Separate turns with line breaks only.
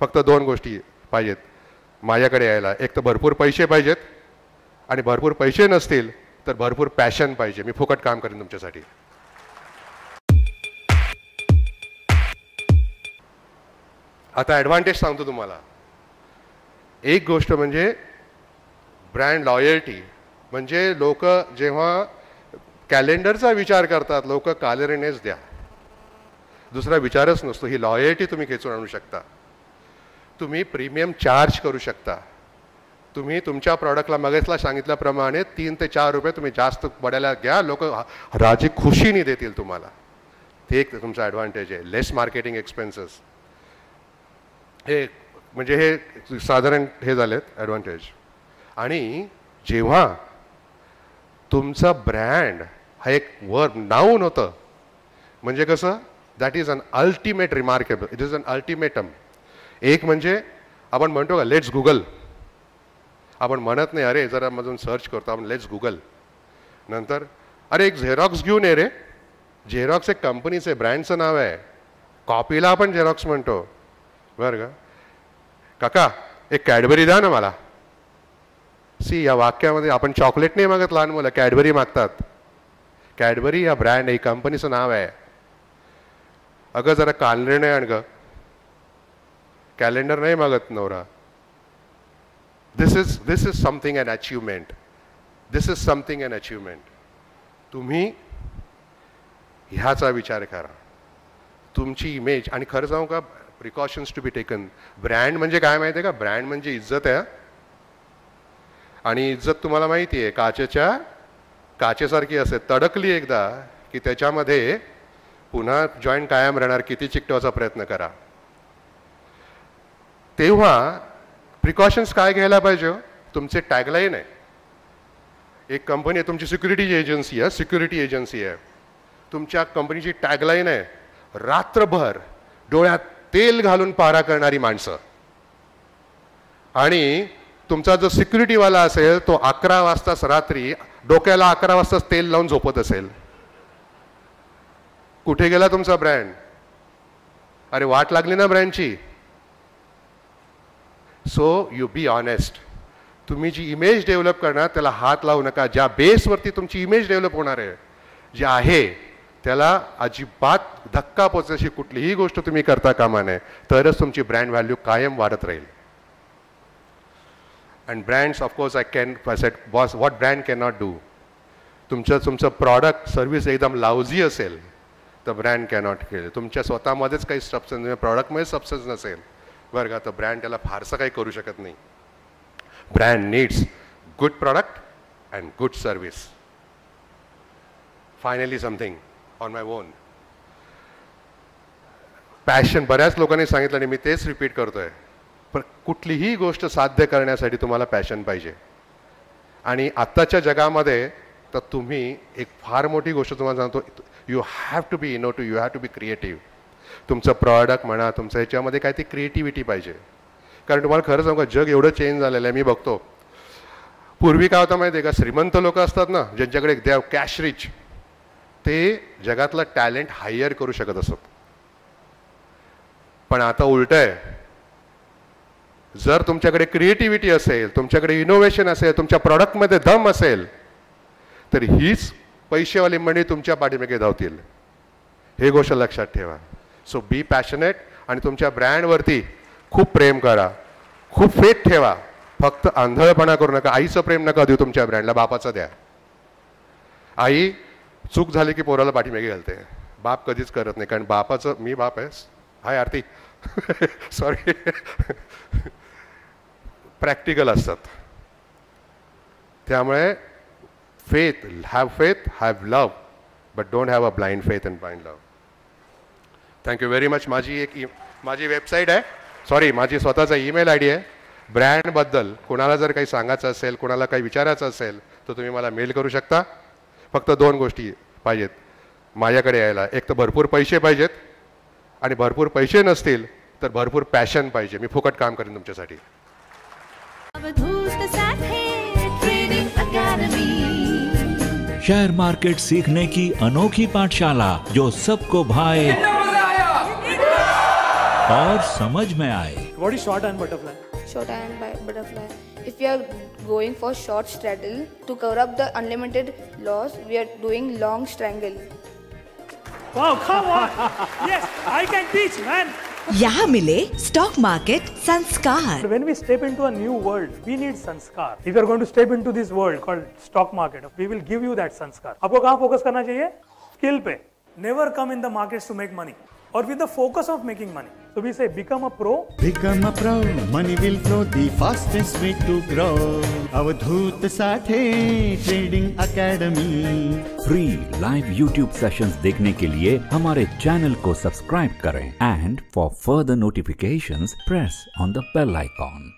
फक्त दोन गोष्टी पाहिजेत माझ्याकडे यायला. एक तर भरपूर पैसे पाहिजेत आणि भरपूर पैसे नसतील तर भरपूर पॅशन पाहिजे. मी फुकट काम करेन तुमच्यासाठी. आता ॲडव्हान्टेज सांगतो तुम्हाला. एक गोष्ट म्हणजे ब्रँड लॉयल्टी. म्हणजे लोक जेव्हा कॅलेंडरचा विचार करतात लोक कालरेनेच द्या, दुसरा विचारच नसतो. ही लॉयल्टी तुम्ही खेचून आणू शकता. तुम्ही प्रीमियम चार्ज करू शकता. तुम्ही तुमच्या प्रॉडक्टला मगेसला सांगितल्याप्रमाणे 3 ते 4 रुपये तुम्ही जास्त पडायला घ्या, लोक राजी खुशीने देतील तुम्हाला. ते एक तुमचा ॲडव्हान्टेज आहे. लेस मार्केटिंग एक्सपेन्सेस. हे म्हणजे हे साधारण हे झालेत ॲडव्हान्टेज. आणि जेव्हा तुमचा ब्रँड हा एक नाऊन होतं म्हणजे कसं, that is an ultimate remarkable. It is an ultimatum. एक म्हणजे आपण म्हणतो का लेट्स गुगल. आपण म्हणत नाही अरे जरा मधून सर्च करतो आपण लेट्स गुगल. नंतर अरे एक झेरॉक्स घेऊन ये रे. झेरॉक्स एक कंपनीचं ब्रँडचं नाव आहे. कॉपीला आपण झेरॉक्स म्हणतो बरं का. काका एक कॅडबरी द्या ना मला. सी या वाक्यामध्ये आपण चॉकलेट नाही मागत, लहान मुलं कॅडबरी मागतात. कॅडबरी हा ब्रँड आहे, कंपनीचं नाव आहे. अगं जरा कॅलेंडर नाही आण ग. कॅलेंडर नाही मागत नवरा. This is something an achievement. This is something an achievement. तुम्ही ह्याचा विचार करा. तुमची इमेज. आणि खरं सांगू का, precautions to be taken. Brand म्हणजे काय माहिती आहे का, ब्रँड म्हणजे इज्जत आहे. आणि इज्जत तुम्हाला माहिती आहे काचेसारखी असते. तडकली एकदा की त्याच्यामध्ये पुन्हा जॉईंट कायम राहणार. किती चिकटवायचा प्रयत्न करा. तेव्हा प्रिकॉशन्स काय घ्यायला पाहिजे. तुमचे टॅगलाईन आहे. एक कंपनी आहे तुमची सिक्युरिटी एजन्सी आहे. सिक्युरिटी एजन्सी आहे. तुमच्या कंपनीची टॅगलाईन आहे रात्रभर डोळ्यात तेल घालून पारा करणारी माणसं. आणि तुमचा जो सिक्युरिटीवाला असेल तो 11 वाजताच रात्री डोक्याला 11 वाजताच तेल लावून झोपत असेल. कुठे गेला तुमचा ब्रँड. अरे वाट लागली ना ब्रँडची. So you be honest. तुम्ही जी इमेज डेव्हलप करणार त्याला हात लावू नका. ज्या बेसवरती तुमची इमेज डेव्हलप होणार आहे जे आहे त्याला अजिबात धक्का पोचण्याची कुठलीही गोष्ट तुम्ही करता कामा नये. तरच तुमची ब्रँड व्हॅल्यू कायम वाढत राहील. And brands of course I can set boss what brand can not do. तुमचं प्रॉडक्ट सर्व्हिस एकदम लाउजी असेल तर ब्रँड कॅनॉट केले. तुमच्या स्वतःमध्येच काही सबस्टन्स प्रॉडक्टमध्ये सबस्टन्स नसेल बरं का तर ब्रँड त्याला फारसं काही करू शकत नाही. Brand needs good product and good service. Finally something on my on. Passion. बऱ्याच लोकांनी सांगितलं आणि मी तेच रिपीट करतोय. पण कुठलीही गोष्ट साध्य करण्यासाठी तुम्हाला पॅशन पाहिजे. आणि आत्ताच्या जगामध्ये तर तुम्ही एक फार मोठी गोष्ट तुम्हाला सांगतो. You have to be innovative. You have to be creative. तुमचं प्रॉडक्ट म्हणा तुमचं ह्याच्यामध्ये काय ती क्रिएटिव्हिटी पाहिजे. कारण तुम्हाला खरं सांगू का जग एवढं चेंज झालेलं आहे. मी बघतो पूर्वी काय होतं माहिती आहे का, श्रीमंत लोक असतात ना ज्यांच्याकडे देव कॅश रिच ते जगातलं टॅलेंट हायर करू शकत असत. पण आता उलट आहे. जर तुमच्याकडे क्रिएटिव्हिटी असेल, तुमच्याकडे इनोव्हेशन असेल, तुमच्या प्रॉडक्टमध्ये दम असेल तर हीच पैसेवाली मंडळी तुमच्या पाठीमागे धावतील. हे गोष्ट लक्षात ठेवा. सो बी पॅशनेट. आणि तुमच्या ब्रँडवरती खूप प्रेम करा, खूप फेथ ठेवा. फक्त आंधळपणा करू नका. आईचं प्रेम नका देऊ तुमच्या ब्रँडला, बापाचं द्या. आई चूक झाली की पोराला पाठीमागे घालते. बाप कधीच करत नाही. कारण बापाचं मी बाप आहे. हाय आरती सॉरी प्रॅक्टिकल असतात. त्यामुळे faith, have love, but don't have a blind faith and blind love. Thank you very much. माझी वेबसाईट आहे, सॉरी माझी स्वतःचा ईमेल आय डी आहे. ब्रँडबद्दल कोणाला जर काही सांगायचं असेल, कोणाला काही विचारायचं असेल तर तुम्ही मला मेल करू शकता. फक्त दोन गोष्टी पाहिजेत माझ्याकडे यायला. एक तर भरपूर पैसे पाहिजेत आणि भरपूर पैसे नसतील तर भरपूर पॅशन पाहिजे. मी फुकट काम करेन तुमच्यासाठी.
शेयर मार्केट सीखने की अनोखी पाठशाला जो सबको भाए और समझ में आए.
What is short iron butterfly?
Short iron butterfly. If we are going for short straddle to cover up the unlimited loss, we are doing long strangle.
Wow, come on! Yes, I can teach, man.
यहाँ मिले stock market संस्कार.
When we step into a new world, we need sanskar. If you are going to step into this world called stock market, we will give you that sanskar. आपको कहाँ focus करना चाहिए? Skill pay. Never come in the markets to make money, or with the focus of making money. So we say become a pro.
Become a pro. Money will flow, the fastest way to grow. Avadhoot Sathe trading academy.
Free live YouTube sessions देखने के लिए हमारे channel को subscribe करें and for further notifications press on the bell icon.